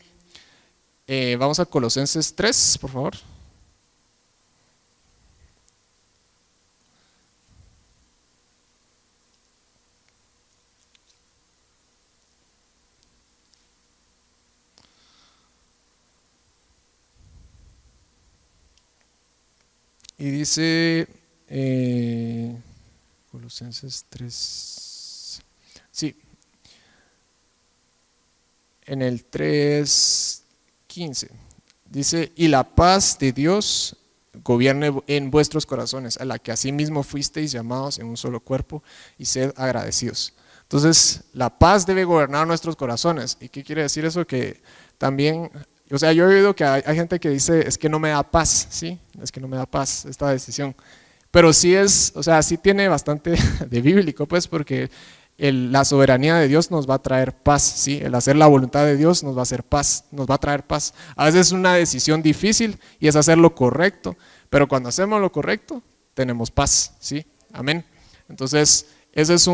vamos a Colosenses 3, por favor. Y dice, Colosenses 3, sí, en el 3:15, dice: y la paz de Dios gobierne en vuestros corazones, a la que asimismo fuisteis llamados en un solo cuerpo, y sed agradecidos. Entonces, la paz debe gobernar nuestros corazones. ¿Y qué quiere decir eso? Que también, o sea, yo he oído que hay gente que dice: es que no me da paz, ¿sí? Es que no me da paz esta decisión. Pero sí o sea, sí tiene bastante de bíblico, pues, porque la soberanía de Dios nos va a traer paz, ¿sí? El hacer la voluntad de Dios nos va a hacer paz, nos va a traer paz. A veces es una decisión difícil y es hacer lo correcto, pero cuando hacemos lo correcto, tenemos paz, ¿sí? Amén. Entonces, esa es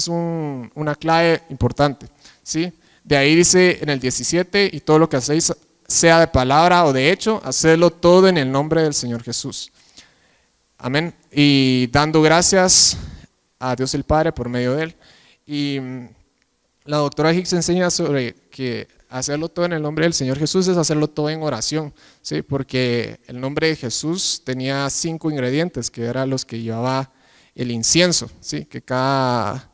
una clave importante, ¿sí? De ahí dice en el 17: y todo lo que hacéis, sea de palabra o de hecho, hacedlo todo en el nombre del Señor Jesús. Amén. Y dando gracias a Dios el Padre por medio de él. Y la doctora Hicks enseña sobre que hacerlo todo en el nombre del Señor Jesús es hacerlo todo en oración, ¿sí? Porque el nombre de Jesús tenía 5 ingredientes, que eran los que llevaba el incienso, ¿sí? Que cada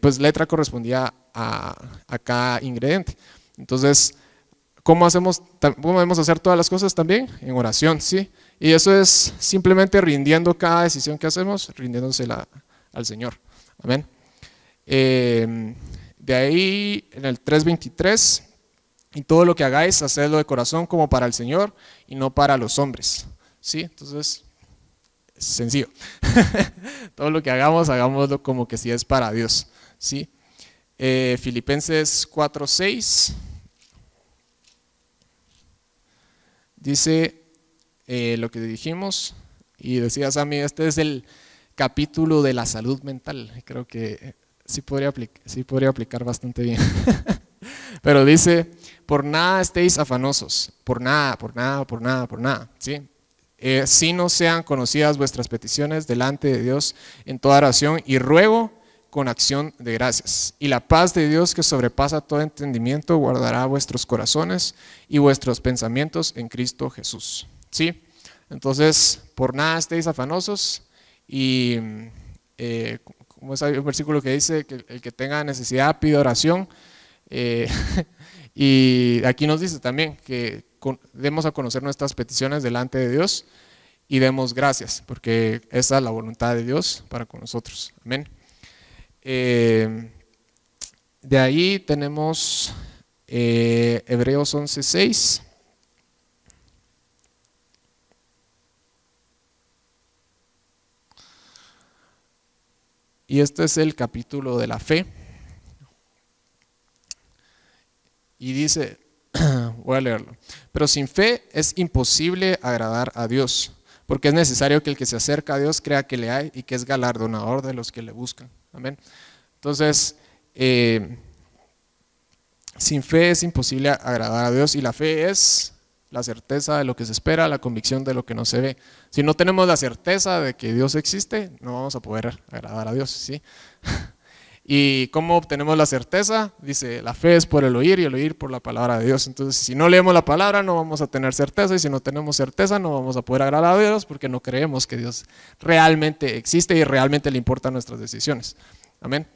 pues letra correspondía a cada ingrediente. Entonces, ¿cómo podemos hacer todas las cosas también? En oración, ¿sí? Y eso es simplemente rindiendo cada decisión que hacemos, rindiéndosela al Señor. Amén. De ahí, en el 3:23, y todo lo que hagáis, hacedlo de corazón como para el Señor y no para los hombres. ¿Sí? Entonces, es sencillo. Todo lo que hagamos, hagámoslo como que si es para Dios. ¿Sí? Filipenses 4:6 dice lo que dijimos, y decía Sammy, este es el capítulo de la salud mental. Creo que sí podría aplicar bastante bien. Pero dice, por nada estéis afanosos, por nada, ¿sí? Si no sean conocidas vuestras peticiones delante de Dios en toda oración y ruego con acción de gracias. Y la paz de Dios, que sobrepasa todo entendimiento, guardará vuestros corazones y vuestros pensamientos en Cristo Jesús. ¿Sí? Entonces, por nada estéis afanosos, y como es un versículo que dice que el que tenga necesidad pide oración. Y aquí nos dice también que demos a conocer nuestras peticiones delante de Dios y demos gracias, porque esa es la voluntad de Dios para con nosotros. Amén. De ahí tenemos Hebreos 11:6. Y este es el capítulo de la fe. Y dice, voy a leerlo, pero sin fe es imposible agradar a Dios, porque es necesario que el que se acerca a Dios crea que le hay y que es galardonador de los que le buscan. Amén. Entonces, sin fe es imposible agradar a Dios, y la fe es la certeza de lo que se espera, la convicción de lo que no se ve. Si no tenemos la certeza de que Dios existe, no vamos a poder agradar a Dios, ¿sí? ¿Y cómo obtenemos la certeza? Dice, la fe es por el oír y el oír por la palabra de Dios. Entonces, si no leemos la palabra, no vamos a tener certeza, y si no tenemos certeza, no vamos a poder agradar a Dios, porque no creemos que Dios realmente existe y realmente le importan nuestras decisiones. Amén.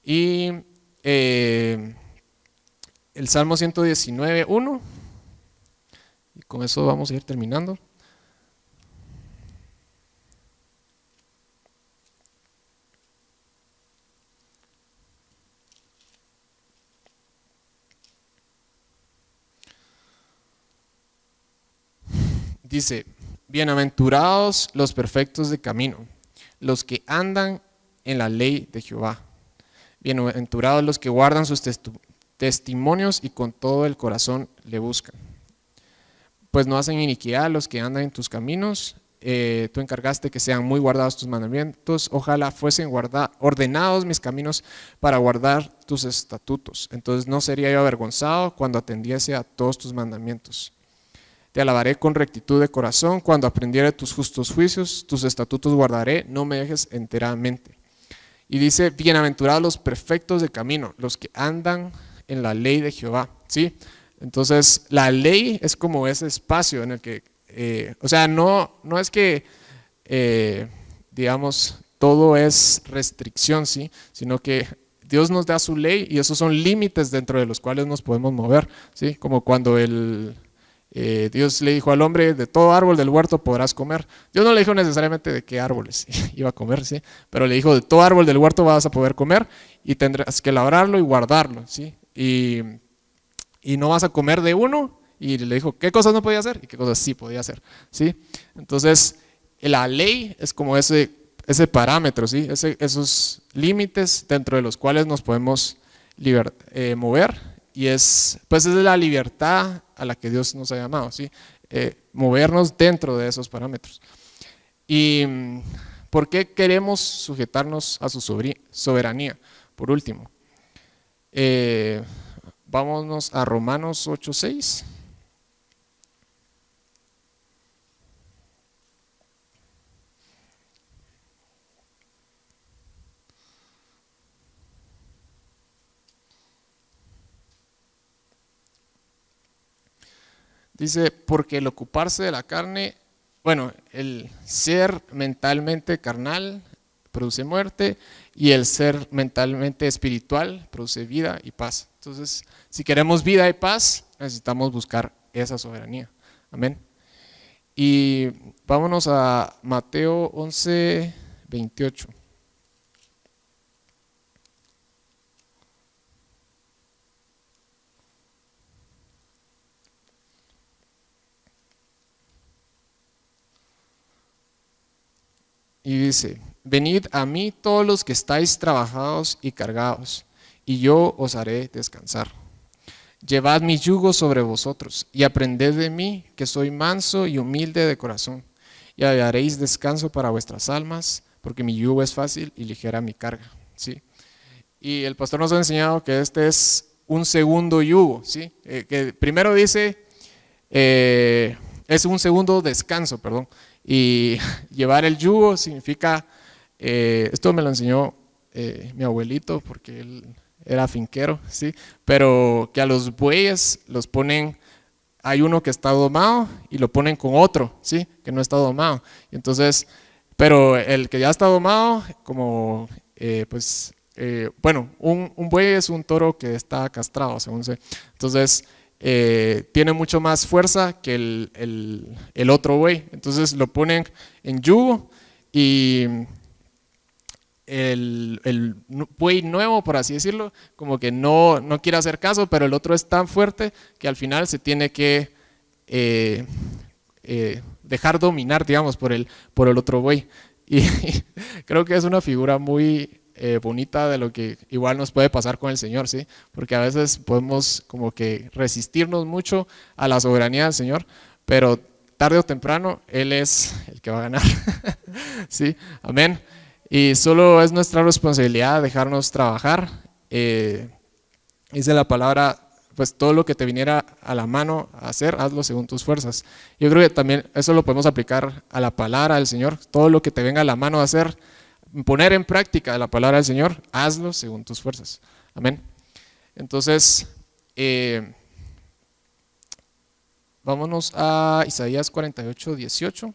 Y el Salmo 119:1, y con eso vamos a ir terminando. Dice, bienaventurados los perfectos de camino, los que andan en la ley de Jehová. Bienaventurados los que guardan sus testimonios y con todo el corazón le buscan. Pues no hacen iniquidad los que andan en tus caminos. Tú encargaste que sean muy guardados tus mandamientos. Ojalá fuesen ordenados mis caminos para guardar tus estatutos. Entonces no sería yo avergonzado cuando atendiese a todos tus mandamientos. Te alabaré con rectitud de corazón cuando aprendiere tus justos juicios. Tus estatutos guardaré, no me dejes enteramente. Y dice, bienaventurados los perfectos de camino, los que andan en la ley de Jehová. ¿Sí? Entonces, la ley es como ese espacio en el que, o sea, no es que, digamos, todo es restricción, ¿sí? Sino que Dios nos da su ley y esos son límites dentro de los cuales nos podemos mover, ¿sí? Como cuando Dios le dijo al hombre, de todo árbol del huerto podrás comer. Dios no le dijo necesariamente de qué árboles iba a comer, ¿sí? Pero le dijo, de todo árbol del huerto vas a poder comer y tendrás que labrarlo y guardarlo, ¿sí? Y no vas a comer de uno. Y le dijo qué cosas no podía hacer y qué cosas sí podía hacer, ¿sí? Entonces, la ley es como ese parámetro, ¿sí? Esos límites dentro de los cuales nos podemos mover, y pues es la libertad a la que Dios nos ha llamado, ¿sí? Movernos dentro de esos parámetros. ¿Y por qué queremos sujetarnos a su soberanía? Por último, vámonos a Romanos 8:6. Dice, porque el ocuparse de la carne, bueno, el ser mentalmente carnal produce muerte, y el ser mentalmente espiritual produce vida y paz. Entonces, si queremos vida y paz, necesitamos buscar esa soberanía. Amén. Y vámonos a Mateo 11:28. Y dice: venid a mí todos los que estáis trabajados y cargados, y yo os haré descansar. Llevad mi yugo sobre vosotros, y aprended de mí, que soy manso y humilde de corazón, y hallaréis descanso para vuestras almas, porque mi yugo es fácil y ligera mi carga. ¿Sí? Y el pastor nos ha enseñado que este es un segundo yugo, ¿sí? Que primero dice, es un segundo descanso, perdón. Y llevar el yugo significa, esto me lo enseñó mi abuelito, porque él era finquero, ¿sí? Pero que a los bueyes los ponen, hay uno que está domado y lo ponen con otro, ¿sí? Que no está domado. Entonces, pero el que ya está domado, como bueno, un buey es un toro que está castrado, según sé. Entonces, tiene mucho más fuerza que el otro buey. Entonces lo ponen en yugo, y el buey nuevo, por así decirlo, como que no quiere hacer caso, pero el otro es tan fuerte que al final se tiene que dejar dominar, digamos, por el otro buey. Y creo que es una figura muy bonita de lo que igual nos puede pasar con el Señor, ¿sí? Porque a veces podemos como que resistirnos mucho a la soberanía del Señor, pero tarde o temprano Él es el que va a ganar. ¿Sí? Amén. Y solo es nuestra responsabilidad dejarnos trabajar. Dice la palabra, pues todo lo que te viniera a la mano a hacer, hazlo según tus fuerzas. Yo creo que también eso lo podemos aplicar a la palabra del Señor. Todo lo que te venga a la mano a hacer, poner en práctica la palabra del Señor, hazlo según tus fuerzas. Amén. Entonces, vámonos a Isaías 48:18.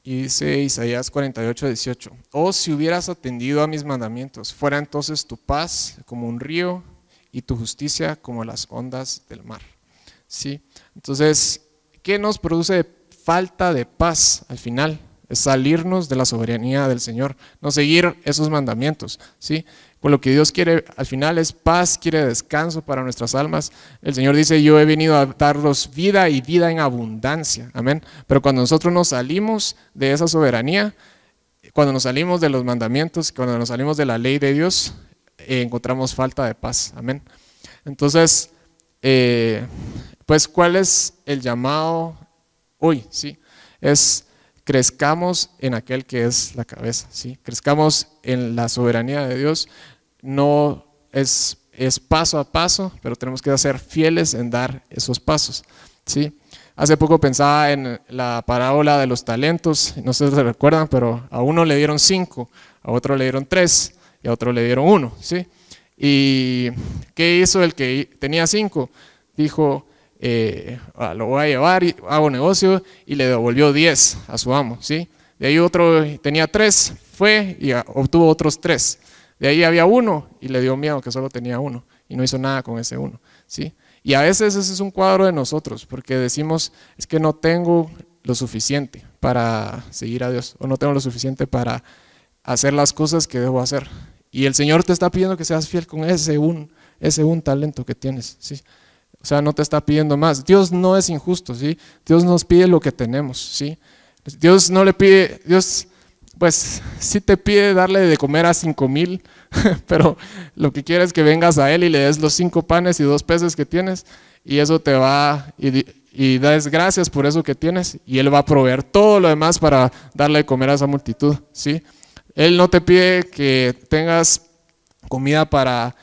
Y dice Isaías 48:18: oh, si hubieras atendido a mis mandamientos, fuera entonces tu paz como un río y tu justicia como las ondas del mar. ¿Sí? Entonces, ¿qué nos produce falta de paz al final? Es salirnos de la soberanía del Señor, no seguir esos mandamientos, ¿sí? Con lo que Dios quiere al final es paz, quiere descanso para nuestras almas. El Señor dice: yo he venido a daros vida y vida en abundancia. Amén. Pero cuando nosotros nos salimos de esa soberanía, cuando nos salimos de los mandamientos, cuando nos salimos de la ley de Dios, encontramos falta de paz. Amén. Entonces, pues, ¿cuál es el llamado hoy? ¿Sí? Es crezcamos en aquel que es la cabeza, ¿sí? Crezcamos en la soberanía de Dios. No es paso a paso, pero tenemos que ser fieles en dar esos pasos, ¿sí? Hace poco pensaba en la parábola de los talentos, no sé si se recuerdan, pero a uno le dieron 5, a otro le dieron 3 y a otro le dieron 1, ¿sí? ¿Y qué hizo el que tenía 5? Dijo: lo voy a llevar y hago negocio, y le devolvió 10 a su amo, ¿sí? De ahí otro tenía 3, fue y obtuvo otros 3. De ahí había 1 y le dio miedo que solo tenía 1 y no hizo nada con ese 1, ¿sí? Y a veces ese es un cuadro de nosotros, porque decimos: es que no tengo lo suficiente para seguir a Dios, o no tengo lo suficiente para hacer las cosas que debo hacer. Y el Señor te está pidiendo que seas fiel con ese un talento que tienes, ¿sí? O sea, no te está pidiendo más. Dios no es injusto, ¿sí? Dios nos pide lo que tenemos, ¿sí? Dios no le pide, Dios pues sí te pide darle de comer a 5,000, pero lo que quiere es que vengas a Él y le des los 5 panes y 2 peces que tienes, y eso te va, y das gracias por eso que tienes, y Él va a proveer todo lo demás para darle de comer a esa multitud, ¿sí? Él no te pide que tengas comida para...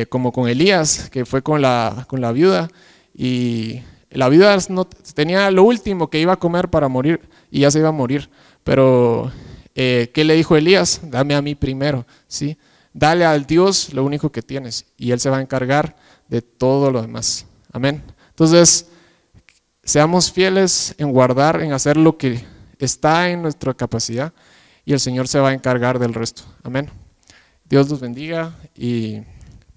como con Elías, que fue con la viuda, y La viuda no, tenía lo último que iba a comer para morir y ya se iba a morir. Pero, ¿qué le dijo Elías? Dame a mí primero, ¿sí? Dale al Dios lo único que tienes y Él se va a encargar de todo lo demás. Amén. Entonces, seamos fieles en guardar, en hacer lo que está en nuestra capacidad y el Señor se va a encargar del resto. Amén. Dios los bendiga y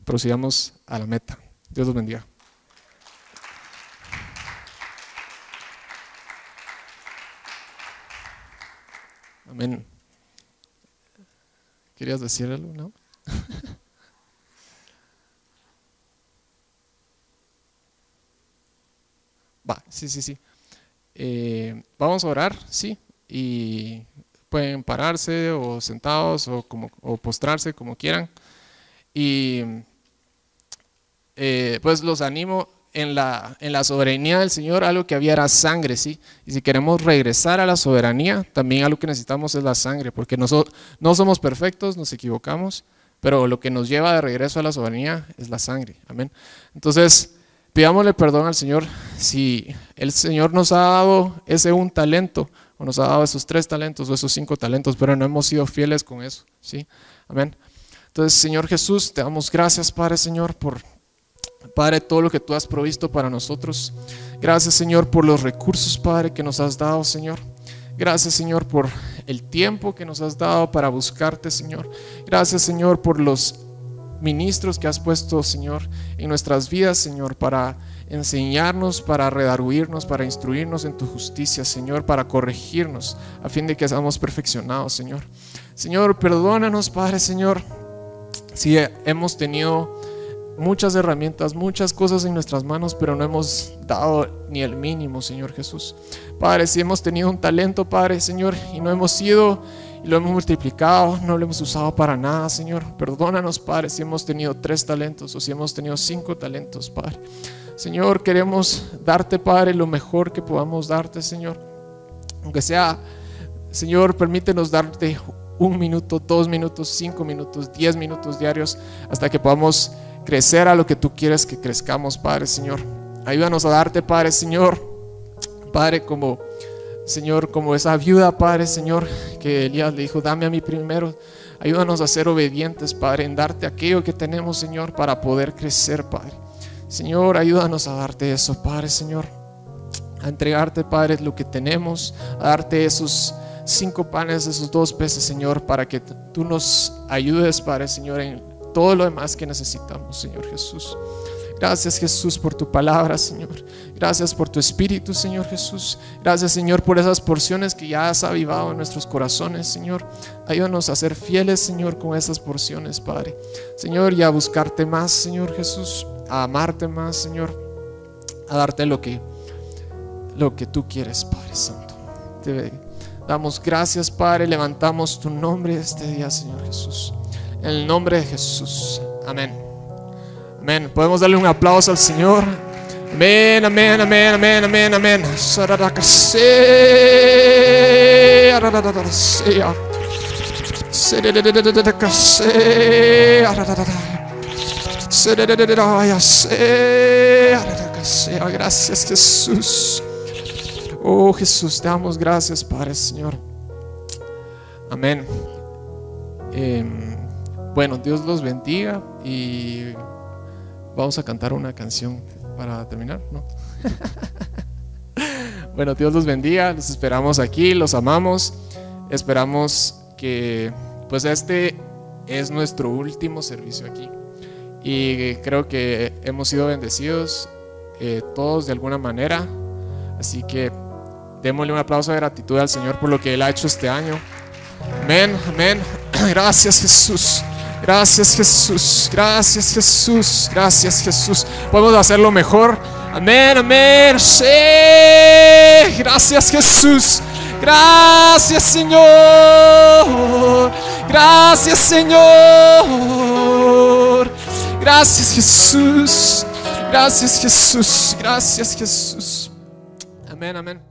prosigamos a la meta. Dios los bendiga. Amén. ¿Querías decir algo, no? Va, sí. Vamos a orar, sí, y pueden pararse o sentados o postrarse como quieran. Y pues los animo en la soberanía del Señor. Algo que había era sangre, sí. Y si queremos regresar a la soberanía, también algo que necesitamos es la sangre, porque nosotros no somos perfectos, nos equivocamos, pero lo que nos lleva de regreso a la soberanía es la sangre. Amén. Entonces, pidámosle perdón al Señor si el Señor nos ha dado ese un talento, o nos ha dado esos 3 talentos o esos 5 talentos, pero no hemos sido fieles con eso, ¿sí? Amén. Entonces, Señor Jesús, te damos gracias, Padre, Señor, por, Padre, todo lo que tú has provisto para nosotros. Gracias, Señor, por los recursos, Padre, que nos has dado, Señor. Gracias, Señor, por el tiempo que nos has dado para buscarte, Señor. Gracias, Señor, por los ministros que has puesto, Señor, en nuestras vidas, Señor, para enseñarnos, para redarguirnos, para instruirnos en tu justicia, Señor, para corregirnos, a fin de que seamos perfeccionados, Señor. Señor, perdónanos, Padre, Señor, si hemos tenido muchas herramientas, muchas cosas en nuestras manos, pero no hemos dado ni el mínimo, Señor Jesús. Padre, si hemos tenido un talento, Padre, Señor, y no hemos ido y lo hemos multiplicado, no lo hemos usado para nada, Señor. Perdónanos, Padre, si hemos tenido 3 talentos o si hemos tenido 5 talentos, Padre. Señor, queremos darte, Padre, lo mejor que podamos darte, Señor. Aunque sea, Señor, permítenos darte 1 minuto, 2 minutos, 5 minutos, 10 minutos diarios, hasta que podamos crecer a lo que tú quieres que crezcamos, Padre, Señor. Ayúdanos a darte, Padre, Señor, Padre, Señor, como esa viuda, Padre, Señor, que Elías le dijo, dame a mí primero. Ayúdanos a ser obedientes, Padre, en darte aquello que tenemos, Señor, para poder crecer, Padre. Señor, ayúdanos a darte eso, Padre, Señor, a entregarte, Padre, lo que tenemos, a darte esos 5 panes, esos 2 peces, Señor, para que tú nos ayudes, Padre, Señor, en todo lo demás que necesitamos, Señor Jesús. Gracias, Jesús, por tu palabra, Señor. Gracias por tu Espíritu, Señor Jesús. Gracias, Señor, por esas porciones que ya has avivado en nuestros corazones, Señor. Ayúdanos a ser fieles, Señor, con esas porciones, Padre. Señor, y a buscarte más, Señor Jesús, a amarte más, Señor, a darte lo que tú quieres, Padre Santo. Te damos gracias, Padre. Levantamos tu nombre este día, Señor Jesús. En el nombre de Jesús. Amén. Amén. Podemos darle un aplauso al Señor. Amén, amén, amén, amén, amén, amén. Gracias, Jesús. Oh, Jesús, te damos gracias, Padre, Señor. Amén. Bueno, Dios los bendiga y vamos a cantar una canción para terminar, ¿no? Bueno, Dios los bendiga, los esperamos aquí, los amamos. Esperamos que pues este es nuestro último servicio aquí y creo que hemos sido bendecidos todos de alguna manera, así que démosle un aplauso de gratitud al Señor por lo que Él ha hecho este año. Amén, amén. Gracias, Jesús. Gracias, Jesús. Gracias, Jesús. Gracias, Jesús. Podemos hacerlo mejor. Amén, amén. Sí. Gracias, Jesús. Gracias, Señor. Gracias, Señor. Gracias, Jesús. Gracias, Jesús. Gracias, Jesús. Amén, amén.